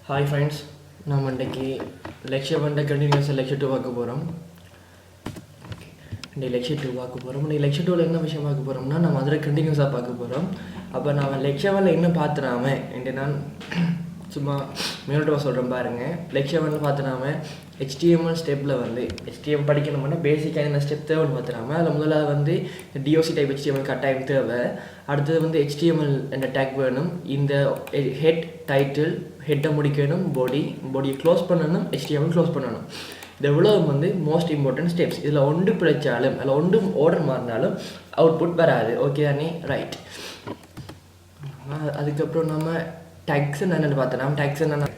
Hi friends, நம்ம இன்றைக்கி lecture வந்து கண்டினியூஸாக லெக்சர் 2 பார்க்க போகிறோம். இன்றைக்கி லெக்சர் 2 பார்க்க போகிறோம். இன்றைக்கி லெக்சர் 2ல் என்ன விஷயம் பார்க்க போகிறோம்னா, நம்ம அதில் கண்டினியூஸாக பார்க்க போகிறோம். அப்போ நான் லெக்சர் 1ல் என்ன பார்த்துடாம என்று நான் சும்மா மினோட்டோவாக சொல்கிறேன் பாருங்கள். லெக்சர் 1 பார்த்துடாம HTML ஸ்டெப்பில் வந்து HTML படிக்கணும்னா பேசிக்காக என்ன ஸ்டெப் தேவைன்னு பார்த்துடாம அதில் முதல்ல வந்து DOC டைப் HTML கட்டாயம் தேவை. அடுத்தது வந்து HTML என்ற டேக் வேணும். இந்த ஹெட் டைட்டில் ஹெட்டை முடிக்கணும், பாடியை க்ளோஸ் பண்ணணும், HTML க்ளோஸ் பண்ணணும். இது எவ்வளோ வந்து மோஸ்ட் இம்பார்ட்டன்ட் ஸ்டெப்ஸ். இதில் ஒன்று பிழைச்சாலும் அதில் ஒன்று ஆர்டர் மாறினாலும் அவுட்புட் வராது. ஓகே தானே? ரைட். அதுக்கப்புறம் நம்ம டேக்ஸ் என்னென்னு பார்த்தோம். நம்ம டேக்ஸ் என்னென்ன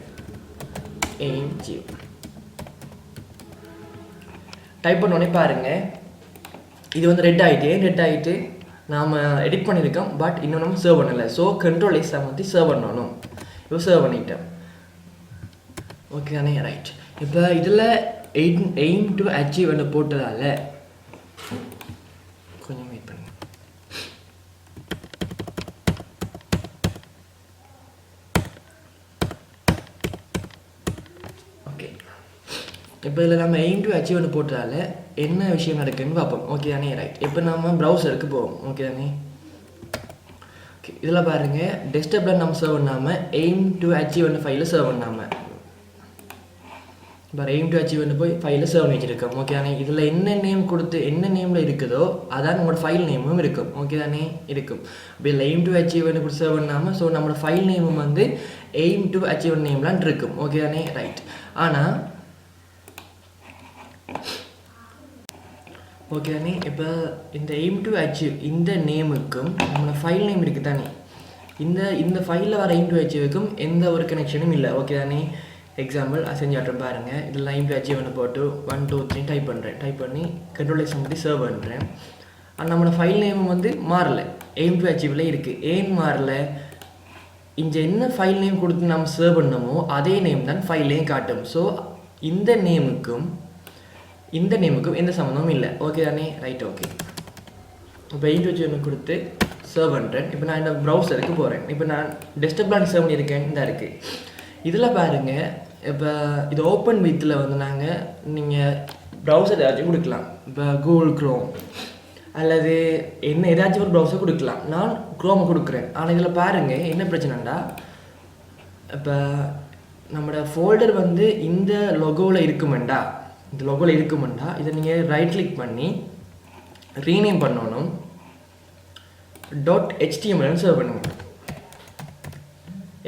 டைப் பண்ணோடனே பாருங்கள், இது வந்து ரெட் ஆகிட்டு நாம் எடிட் பண்ணியிருக்கோம். பட் இன்னும் நம்ம சேவ் பண்ணலை. ஸோ கண்ட்ரோல் எஸ் வந்து சேவ் பண்ணணும். இப்போ சேவ் பண்ணிட்டேன். ஓகே தானே? ரைட். இப்போ இதில் எய்ம் டு அச்சீவ் என்று போட்டதால் கொஞ்சம் வெயிட் பண்ணுங்க. ஓகே, இப்போ இதில் நம்ம எய்ம் டு அச்சீவ்னு போட்டதால் என்ன விஷயம் நடக்குதுன்னு பார்ப்போம். ஓகே தானே? ரைட். இப்போ நம்ம ப்ரௌசருக்கு போவோம். ஓகே தானே? ஓகே, இதில் பாருங்கள், டெஸ்க்டாப்பில் நம்ம சேவ் பண்ணாமல் எய்ம் டு அச்சீவ்னு ஃபைலில் சேவ் பண்ணாமல் இப்போ எய்ம் டு அச்சீவ்னு போய் ஃபைலில் சேவ் பண்ணி வச்சுருக்கோம். ஓகே தானே? இதில் என்ன நேம் கொடுத்து என்ன நேமில் இருக்குதோ அதான் நம்மளோட ஃபைல் நேமும் இருக்கும். ஓகே தானே? இருக்கும். இப்போ இதில் எய்ம் டு அச்சீவ்னு கொடுத்து சேவ் பண்ணாமல் ஸோ நம்மளோட ஃபைல் நேமும் வந்து எய்ம் டு அச்சீவ் நேம்லாம் இருக்கும். ஓகே தானே? ரைட். ஆனால் ஓகே தானே? இப்போ இந்த எய்ம் டு அச்சீவ் இந்த நேமுக்கும் நம்மளோட ஃபைல் நேம் இருக்குது தானே, இந்த ஃபைலில் வர எய்ம் டு அச்சீவுக்கும் எந்த ஒரு கனெக்ஷனும் இல்லை. ஓகே தானே? எக்ஸாம்பிள் செஞ்சு ஆட்டம் பாருங்கள். இதில் எய்ம் டு அச்சீவ்னு போட்டு 1 2 3 டைப் பண்ணி கண்ட்ரோல் எக்ஸ் பண்ணி சேவ் பண்ணுறேன். ஆனால் நம்மளோட ஃபைல் நேமும் வந்து மாறலை, எய்ம் டு அச்சீவில் இருக்குது. ஏன் மாறலை? இங்கே என்ன ஃபைல் நேம் கொடுத்து நம்ம சேவ் பண்ணமோ அதே நேம் தான் ஃபைல்லையும் காட்டும். ஸோ இந்த நேமுக்கும் எந்த சம்மந்தமும் இல்லை. ஓகே தானே? ரைட். ஓகே, இப்போ எய்ம் டு அச்சீவ் கொடுத்து சேவ் பண்ணுறேன். இப்போ நான் இந்த ப்ரௌசருக்கு போகிறேன். இப்போ நான் டெஸ்க்டாப்பில் சேவ் பண்ணியிருக்கேன். இந்த இருக்குது. இதில் பாருங்கள், இப்போ இது ஓப்பன் வித்தில் வந்து நீங்கள் ப்ரௌசர் ஏதாச்சும் கொடுக்கலாம். இப்போ கூகுள் க்ரோம் அல்லது என்ன ஏதாச்சும் ஒரு ப்ரௌசர் கொடுக்கலாம். நான் க்ரோமை கொடுக்குறேன். ஆனால் இதில் பாருங்கள் என்ன பிரச்சனைண்டா, இப்போ நம்மளோட ஃபோல்டர் வந்து இந்த லொகோவில் இருக்குமெண்டா இதை நீங்கள் ரைட் கிளிக் பண்ணி ரீநேம் பண்ணணும். .html சேவ் பண்ணுங்க.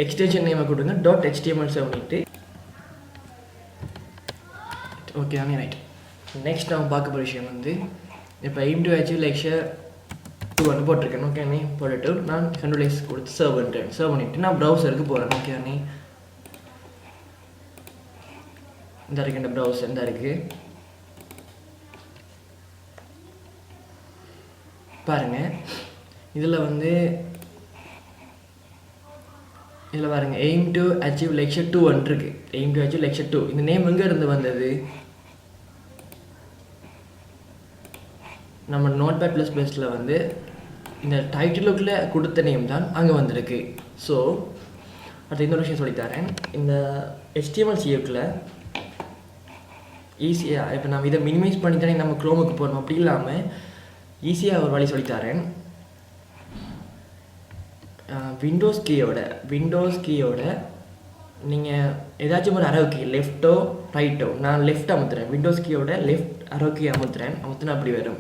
எக்ஸ்டென்ஷன் நேமை கொடுங்க. .html சேவ் பண்ணிட்டு ஓகே தானே? ரைட். நெக்ஸ்ட் நம்ம பார்க்க போகிற விஷயம் வந்து இப்போ எய்ம் டு அச்சீவ் லெக்சர் 2 போட்டிருக்கேன். ஓகே தானே? போட்டுட்டு நான் கண்ட்ரோல் எக்ஸ் கொடுத்து சேவ் பண்ணிவிட்டு நான் ப்ரௌசருக்கு போகிறேன். ஓகே தானே? இந்த இருக்குது, இந்த ப்ரௌசர் இந்த இருக்குது பாருங்கள். இதில் பாருங்கள் எய்ம் டு அச்சீவ் லெக்சர் 2 இருக்குது. எய்ம் டு அச்சீவ் லெக்சர் 2 இந்த நேம் எங்கே இருந்து வந்தது? நம்ம நோட்பேட் ++ல் வந்து இந்த டைட்டிலுக்குள்ளே கொடுத்த நேம் தான் அங்கே வந்திருக்கு. ஸோ அடுத்த இன்னொரு விஷயம் சொல்லித்தரேன். இந்த HTML CFக்குள்ள ஈஸியாக இப்போ நம்ம இதை மினிமைஸ் பண்ணி தானே நம்ம க்ரோமுக்கு போகணும். அப்படி இல்லாமல் ஈஸியாக ஒரு வழி சொல்லித்தரேன். விண்டோஸ் கீயோட நீங்கள் ஏதாச்சும் ஒரு அரோ கீ லெஃப்ட்டோ ரைட்டோ, நான் லெஃப்ட் அமுத்துறேன். விண்டோஸ் கீயோட லெஃப்ட் அரோ கீ அமுத்துனா அப்படி வரும்.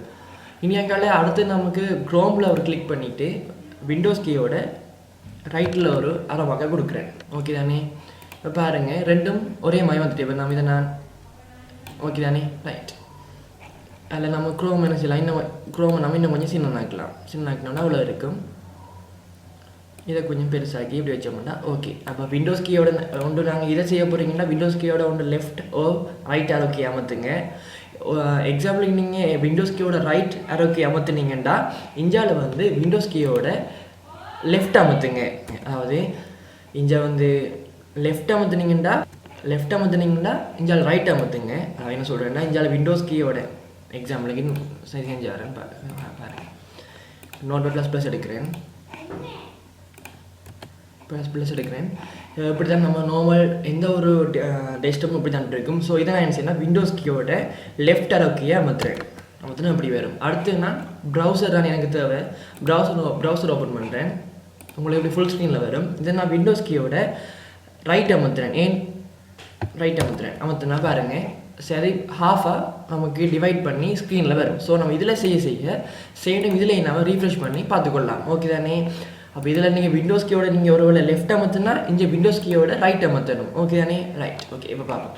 இனி எங்கால அடுத்து நமக்கு க்ரோமில் ஒரு கிளிக் பண்ணிவிட்டு விண்டோஸ் கீயோட ரைட்டில் ஒரு அரவாக கொடுக்குறேன். ஓகே தானே? இப்போ பாருங்கள், ரெண்டும் ஒரே மாதிரி வந்துட்டு. இப்போ நான் ஓகே தானே? ரைட். அதில் நம்ம க்ரோம் என்ன செய்யலாம், க்ரோமை நம்ம இன்னும் கொஞ்சம் சின்னனாக்கினோம்னா அவ்வளோ இருக்கும். இதை கொஞ்சம் பெருசாக்கி இப்படி வச்சோம்னா ஓகே. அப்போ விண்டோஸ் கீயோட ஒன்று நாங்கள் இதை செய்ய போகிறீங்கன்னா விண்டோஸ் கீயோட ஒன்று லெஃப்ட் ரைட் அரோ கீ அமர்த்துங்க. எக்ஸாம்பிளுக்கு நீங்கள் விண்டோஸ் கீயோட ரைட் அரோ கீ அமர்த்துனீங்கன்னா இஞ்சாவில் வந்து விண்டோஸ் கீயோட லெஃப்ட் அமர்த்துங்க. அதாவது இங்கே வந்து லெஃப்ட் அமர்த்துனீங்கன்னா இஞ்சால் ரைட் அமர்த்துங்க. நான் என்ன சொல்கிறேன்னா இஞ்சால் விண்டோஸ் கீயோட எக்ஸாம்பிளுக்கு சரி செஞ்சாரேன்னு பாருங்கள். நோட்பேட் ++ எடுக்கிறேன். ப்ளஸ் எடுக்கிறேன். இப்படி தான் நம்ம நார்மல் எந்த ஒரு டெஸ்க்டாப்பும் இப்படி தான் இருக்கும். ஸோ இதை நான் என்ன செய்யணும், விண்டோஸ் கீயோட லெஃப்ட் அரோ கீயை அமர்த்துறேன். அமர்த்தினா அப்படி வரும். அடுத்து நான் ப்ரௌசர் தான் எனக்கு தேவை. ப்ரௌசர் ஓப்பன் பண்ணுறேன். உங்களுக்கு இப்படி ஃபுல் ஸ்க்ரீனில் வரும். இதை நான் விண்டோஸ் கீயோட ரைட் அமர்த்துறேன். ஏன் ரைட் அமர்த்தினா பாருங்கள், சரி ஹாஃபாக நமக்கு டிவைட் பண்ணி ஸ்க்ரீனில் வரும். ஸோ நம்ம இதில் செய்ய சேம் டைம் இதில் நம்ம ரீஃப்ரெஷ் பண்ணி பார்த்துக்கொள்ளலாம். ஓகே தானே? அப்போ இதில் நீங்கள் விண்டோஸ் கீயோட நீங்கள் ஒரு வேளை லெஃப்ட் அமர்த்துனா இங்கே விண்டோஸ் கீயோட ரைட் அமர்த்தணும். ஓகே தானே? ரைட். ஓகே, இப்போ பார்ப்போம்.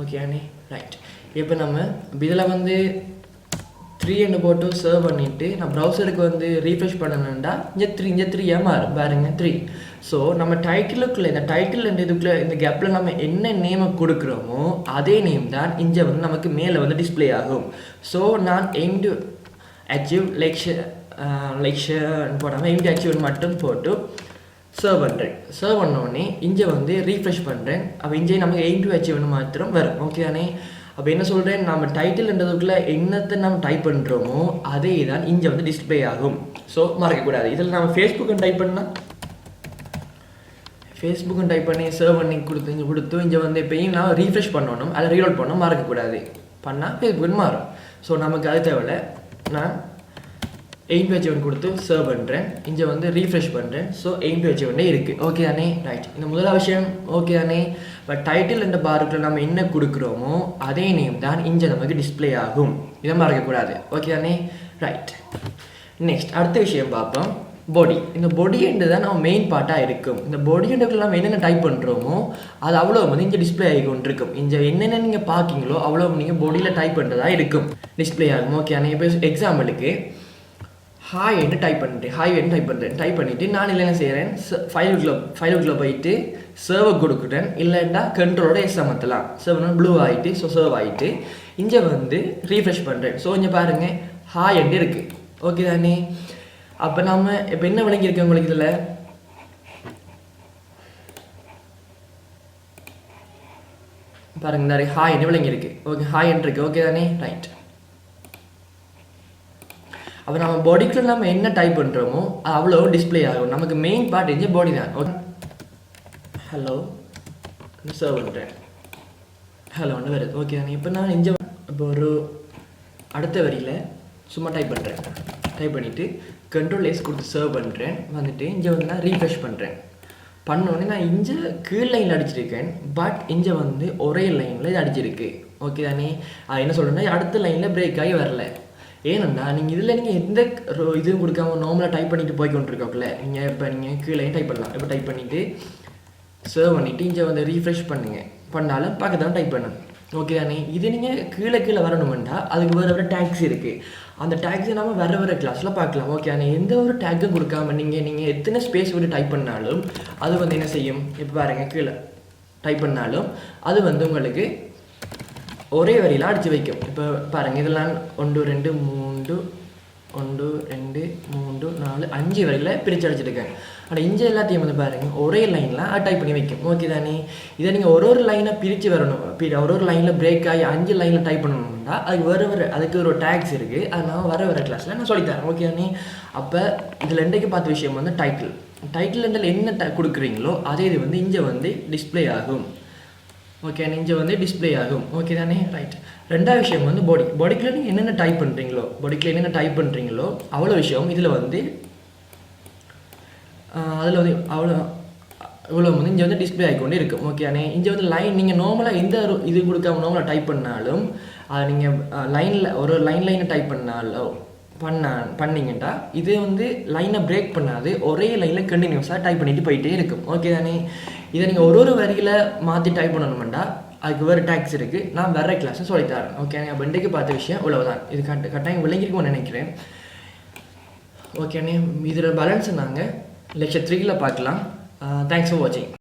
ஓகே அண்ணே, ரைட். இப்போ நம்ம இதில் வந்து 3 என்று போட்டு சர்வ் பண்ணிவிட்டு நான் ப்ரௌசருக்கு வந்து ரீஃப்ரெஷ் பண்ணணுன்னா இங்கே 3 மாறும் பாருங்க 3. ஸோ நம்ம டைட்டிலுக்குள்ளே இந்த டைட்டில் இதுக்குள்ளே இந்த கேப்பில் நம்ம என்ன நேமை கொடுக்குறோமோ அதே நேம் தான் இங்கே வந்து நமக்கு மேலே வந்து டிஸ்பிளே ஆகும். ஸோ நான் எய்ம் டு அச்சீவ் லெக்ஷர் போடாமல் எய்ம் டு அச்சீவ் மட்டும் போட்டு சர்வ் பண்ணுறேன். சர்வ் பண்ணோடனே இங்கே வந்து ரீஃப்ரெஷ் பண்ணுறேன். அப்போ இங்கே நமக்கு எய்ம் டு அச்சீவ் மாத்திரம் வரும். ஓகே தானே? அப்போ என்ன சொல்கிறேன், நம்ம டைட்டில்ன்றதுக்குள்ளே என்னத்தை நம்ம டைப் பண்ணுறோமோ அதே தான் இங்கே வந்து டிஸ்பிளே ஆகும். ஸோ மறக்கக்கூடாது. இதில் நம்ம ஃபேஸ்புக்குன்னு டைப் பண்ணி சர்வ் பண்ணி கொடுத்து இங்கே வந்து எப்பயும் நான் ரீஃப்ரெஷ் பண்ணணும், அதை ரீலோட் பண்ணணும், மறக்கக்கூடாது. பண்ணால் ஃபேஸ்புக்குன்னு மாறும். ஸோ நமக்கு அது தேவையில்லை. நான் எய்ம் டு அச்சீவ் கொடுத்து சர்வ் பண்ணுறேன். இங்கே வந்து ரீஃப்ரெஷ் பண்ணுறேன். ஸோ எய்ம் டு அச்சீவ் இருக்கு. ஓகே தானே? ரைட். இந்த முதல் விஷயம் ஓகே தானே? பட் டைட்டில் என்ற பாருக்குள்ள நம்ம என்ன கொடுக்குறோமோ அதே நேம் தான் இங்கே நமக்கு டிஸ்பிளே ஆகும். இதை மறக்கக்கூடாது. ஓகே தானே? ரைட். நெக்ஸ்ட் அடுத்த விஷயம் பார்ப்போம். பாடி. இந்த பாடி என்று தான் நம்ம மெயின் பார்ட்டாக இருக்கும். இந்த பாடி என்றுக்குள்ள நம்ம என்னென்ன டைப் பண்ணுறோமோ அது அவ்வளோ வந்து இங்கே டிஸ்பிளே ஆகி கொண்டு இருக்கும். இங்கே என்னென்ன நீங்கள் பார்க்கிங்களோ அவ்வளோ நீங்கள் பாடியில் டைப் பண்ணுறதா இருக்கும், டிஸ்பிளே ஆகும். ஓகே தானே? இப்போ எக்ஸாம்பிளுக்கு ஹாய் என்று டைப் பண்ணுறேன். டைப் பண்ணிவிட்டு நான் இல்லை என்ன செய்கிறேன், ஃபைலுக்குள்ளே போயிட்டு சர்வர் கொடுக்குறேன். இல்லைன்னா கண்ட்ரோலோட எஸ் அமர்த்தலாம். சர்வர் ப்ளூ ஆகிட்டு, ஸோ சர்வ் ஆகிட்டு இங்கே வந்து ரீஃப்ரெஷ் பண்ணுறேன். ஸோ இங்கே பாருங்கள் ஹாய் என்று இருக்குது. ஓகே தானே? அப்போ நம்ம இப்போ என்ன விளங்கியிருக்கு உங்களுக்கு இதில்? பாருங்கள் நிறைய ஹாய் என்று விளங்கியிருக்கு. ஓகே, ஹாய் என்று இருக்குது. ஓகே தானே? ரைட். அப்போ நம்ம பாடிக்குள்ள நம்ம என்ன டைப் பண்ணுறோமோ அது அவ்வளோ டிஸ்பிளே ஆகும். நமக்கு மெயின் பார்ட் இங்கே பாடி தான். ஓகே, ஹலோ சர்வ் பண்ணுறேன். ஹலோன்னு வருது. ஓகே தானே? இப்போ நான் இங்கே இப்போ ஒரு அடுத்த வரியில் சும்மா டைப் பண்ணிவிட்டு கண்ட்ரோல் எஸ் கொடுத்து சர்வ் பண்ணுறேன். வந்துட்டு இங்கே வந்து நான் ரீஃப்ரெஷ் பண்ணோடனே நான் இங்கே கீழ் லைனில் அடிச்சிருக்கேன். பட் இங்கே வந்து ஒரே லைனில் இது அடிச்சிருக்கு. ஓகே தானே? அது என்ன சொல்கிறேன்னா அடுத்த லைனில் பிரேக் ஆகி வரல. ஏன்னா நீங்கள் எந்த இதுவும் கொடுக்காம நார்மலாக டைப் பண்ணிட்டு போய் கொண்டிருக்கோம்ல, நீங்கள் கீழே டைப் பண்ணலாம். இப்போ டைப் பண்ணிவிட்டு சர்வ் பண்ணிவிட்டு இங்கே வந்து ரீஃப்ரெஷ் பண்ணாலும் பார்க்க தான் டைப் பண்ணணும். ஓகே தானே? இது நீங்கள் கீழே வரணுமெண்டா அதுக்கு வேறு டேக்ஸ் இருக்குது. அந்த டேக்ஸை நம்ம வேறு கிளாஸில் பார்க்கலாம். ஓகே தானே? எந்த ஒரு டேக்கும் கொடுக்காம நீங்கள் எத்தனை ஸ்பேஸ் விட்டு டைப் பண்ணாலும் அது வந்து என்ன செய்யும், இப்போ பாருங்கள் கீழே டைப் பண்ணாலும் அது வந்து உங்களுக்கு ஒரே வரியில் அடித்து வைக்கும். இப்போ பாருங்கள் இதெல்லாம் 1 2 3 1 2 3 4 5 வரையில் பிரித்து அடிச்சிருக்கேன். ஆனால் இங்கே எல்லாத்தையும் வந்து பாருங்கள் ஒரே லைனில் டைப் பண்ணி வைக்கும். ஓகே தானே? இதை நீங்கள் ஒரு லைனை பிரித்து வரணும், ஒரு லைனில் பிரேக் ஆகி 5 லைனில் டைப் பண்ணணும்னா அதுக்கு ஒரு டேக்ஸ் இருக்குது. அது நான் வர கிளாஸில் நான் சொல்லித்தரேன். ஓகே தானே? அப்போ இதில் இன்றைக்கு பார்த்த விஷயம் வந்து டைட்டில் என்ன கொடுக்குறீங்களோ அதே இது வந்து இங்கே வந்து டிஸ்பிளே ஆகும். ஓகே, இங்கே வந்து டிஸ்பிளே ஆகும். ஓகே தானே? ரைட். ரெண்டாவது விஷயம் வந்து பாடிக்குள்ளே நீங்கள் என்னென்ன டைப் பண்ணுறீங்களோ அவ்வளோ விஷயம் இதில் வந்து அதில் வந்து இவ்வளோ வந்து இங்கே வந்து டிஸ்பிளே ஆகிக்கொண்டே இருக்கும். ஓகே தானே? இங்கே வந்து லைன் நீங்கள் நார்மலாக எந்த இது கொடுக்காம நார்மலாக டைப் பண்ணாலும் அது நீங்கள் லைனில் ஒரு லைனை டைப் பண்ணிங்கன்னா இது வந்து லைனை பிரேக் பண்ணாது, ஒரே லைனில் கண்டினியூஸாக டைப் பண்ணிட்டு போயிட்டே இருக்கும். ஓகே தானே? இதை நீங்கள் ஒரு வரியில் மாற்றி டைப் பண்ணணுமெண்டா அதுக்கு வேறு டேக்ஸ் இருக்குது. நான் வேறு கிளாஸை சொல்லித்தரேன். ஓகே, அப்போ இன்றைக்கு பார்த்த விஷயம் இவ்வளவுதான். இது கட்டாயம் விளங்கிருக்கும்னு நினைக்கிறேன். ஓகேண்ணே, இதில் பேலன்ஸ் நாங்கள் லெக்சர் 3 பார்க்கலாம். தேங்க்ஸ் ஃபார் வாட்சிங்.